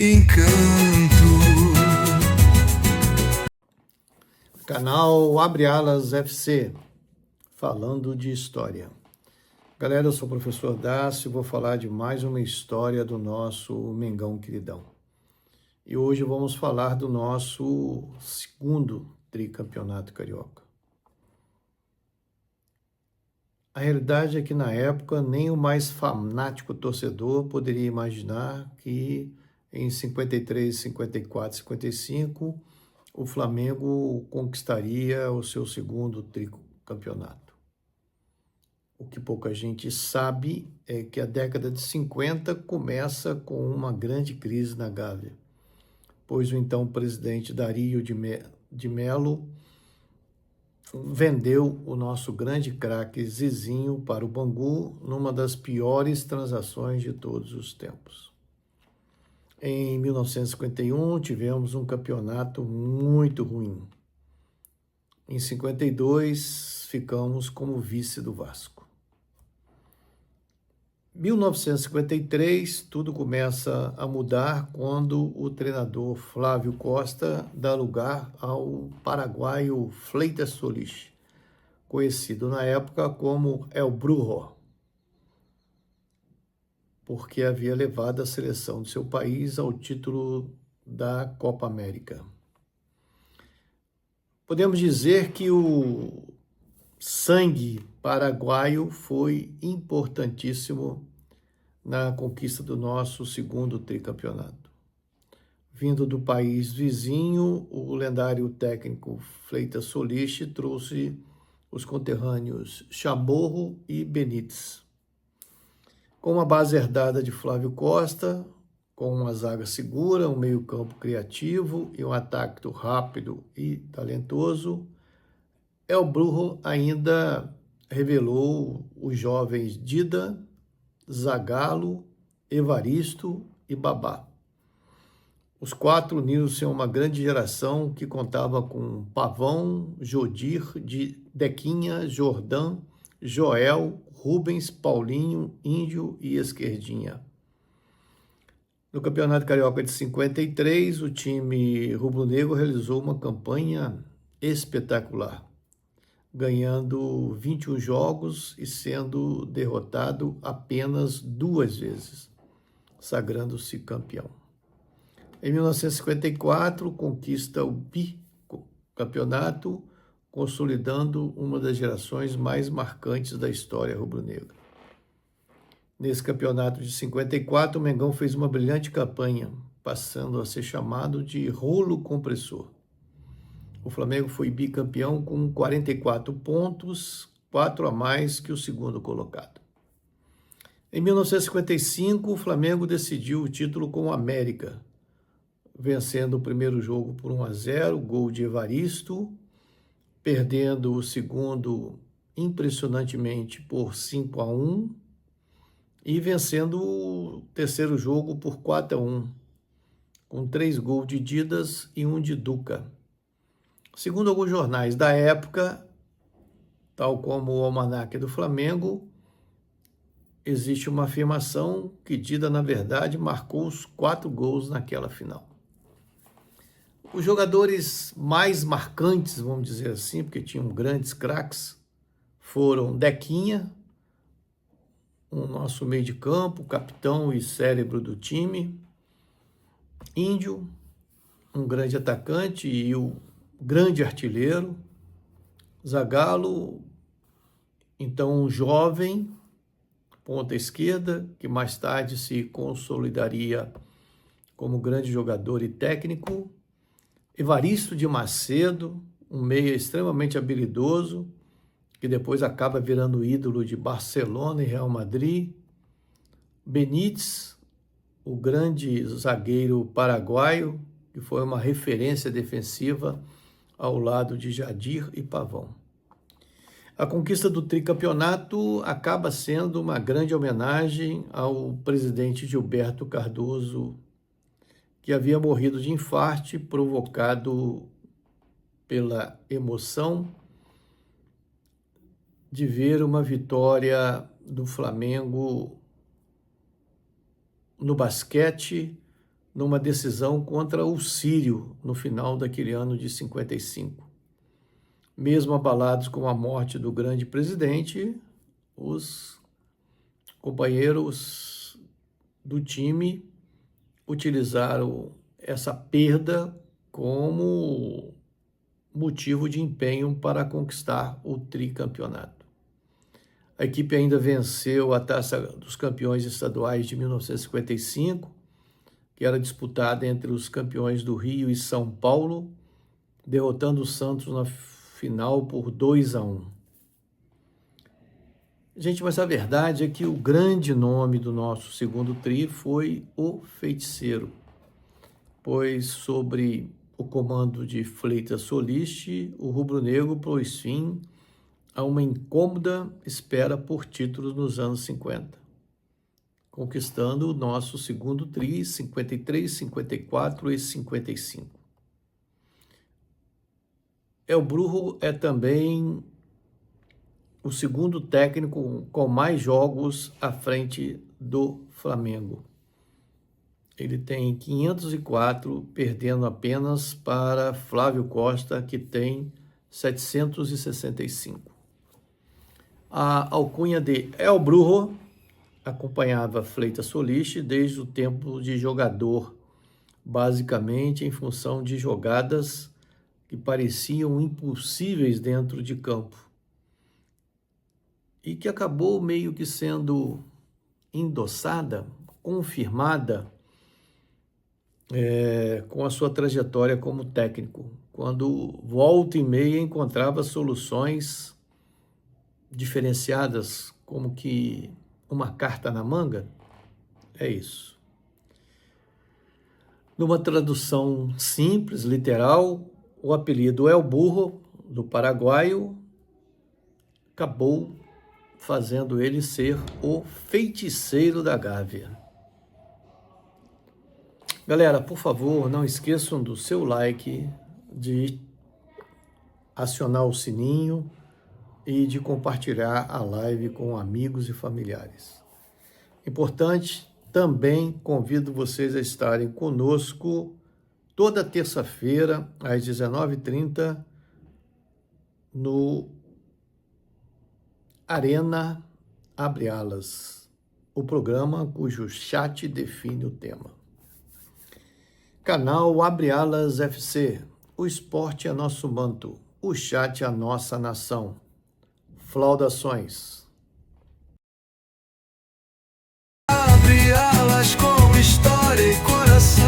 encanto. Canal Abre Alas FC, falando de história. Galera, eu sou o professor Dácio e vou falar de mais uma história do nosso Mengão queridão. E hoje vamos falar do nosso segundo tricampeonato carioca. A realidade é que na época nem o mais fanático torcedor poderia imaginar que em 53, 54, 55 o Flamengo conquistaria o seu segundo tricampeonato. O que pouca gente sabe é que a década de 50 começa com uma grande crise na Gávea, pois o então presidente Dario de Mello vendeu o nosso grande craque Zizinho para o Bangu numa das piores transações de todos os tempos. Em 1951, tivemos um campeonato muito ruim. Em 52, ficamos como vice do Vasco. 1953, tudo começa a mudar quando o treinador Flávio Costa dá lugar ao paraguaio Fleitas Solis, conhecido na época como El Brujo, porque havia levado a seleção do seu país ao título da Copa América. Podemos dizer que o sangue paraguaio foi importantíssimo na conquista do nosso segundo tricampeonato. Vindo do país vizinho, o lendário técnico Fleitas Solis trouxe os conterrâneos Chamorro e Benítez. Com uma base herdada de Flávio Costa, com uma zaga segura, um meio-campo criativo e um ataque rápido e talentoso, El Brujo ainda revelou os jovens Dida, Zagallo, Evaristo e Babá. Os quatro uniram-se a uma grande geração que contava com Pavão, Jodir, Dequinha, Jordão, Joel, Rubens, Paulinho, Índio e Esquerdinha. No Campeonato Carioca de 53, o time rubro-negro realizou uma campanha espetacular, ganhando 21 jogos e sendo derrotado apenas 2 vezes, sagrando-se campeão. Em 1954, conquista o bicampeonato, consolidando uma das gerações mais marcantes da história rubro-negra. Nesse campeonato de 54, o Mengão fez uma brilhante campanha, passando a ser chamado de rolo compressor. O Flamengo foi bicampeão com 44 pontos, 4 a mais que o segundo colocado. Em 1955, o Flamengo decidiu o título com o América, vencendo o primeiro jogo por 1-0, gol de Evaristo, perdendo o segundo impressionantemente por 5-1 e vencendo o terceiro jogo por 4-1, com 3 gols de Didas e 1 de Duca. Segundo alguns jornais da época, tal como o Almanaque do Flamengo, existe uma afirmação que Dida, na verdade, marcou os 4 gols naquela final. Os jogadores mais marcantes, vamos dizer assim, porque tinham grandes craques, foram Dequinha, o nosso meio de campo, capitão e cérebro do time, Índio, um grande atacante e o grande artilheiro, Zagallo, então um jovem, ponta esquerda, que mais tarde se consolidaria como grande jogador e técnico, Evaristo de Macedo, um meia extremamente habilidoso, que depois acaba virando ídolo de Barcelona e Real Madrid, Benítez, o grande zagueiro paraguaio, que foi uma referência defensiva ao lado de Jadir e Pavão. A conquista do tricampeonato acaba sendo uma grande homenagem ao presidente Gilberto Cardoso, que havia morrido de infarte provocado pela emoção de ver uma vitória do Flamengo no basquete numa decisão contra o Sírio no final daquele ano de 55. Mesmo abalados com a morte do grande presidente, os companheiros do time utilizaram essa perda como motivo de empenho para conquistar o tricampeonato. A equipe ainda venceu a Taça dos Campeões Estaduais de 1955, que era disputada entre os campeões do Rio e São Paulo, derrotando o Santos na final por 2-1. Gente, mas a verdade é que o grande nome do nosso segundo tri foi o Feiticeiro, pois sobre o comando de Fleitas Solis, o rubro-negro pôs fim a uma incômoda espera por títulos nos anos 50, conquistando o nosso segundo tri, 53, 54 e 55. El Burro é também o segundo técnico com mais jogos à frente do Flamengo. Ele tem 504, perdendo apenas para Flávio Costa, que tem 765. A alcunha de El Burro acompanhava Fleitas Solis desde o tempo de jogador, basicamente em função de jogadas que pareciam impossíveis dentro de campo, e que acabou meio que sendo endossada, confirmada com a sua trajetória como técnico, quando volta e meia encontrava soluções diferenciadas, como que uma carta na manga. É isso. Numa tradução simples, literal, o apelido El Burro, do paraguaio, acabou fazendo ele ser o feiticeiro da Gávea. Galera, por favor, não esqueçam do seu like, de acionar o sininho e de compartilhar a live com amigos e familiares. Importante, também convido vocês a estarem conosco toda terça-feira, às 19h30, no Arena Abre Alas, o programa cujo chat define o tema. Canal Abre Alas FC, o esporte é nosso manto, o chat é a nossa nação. Flaudações. Abre alas com história e coração.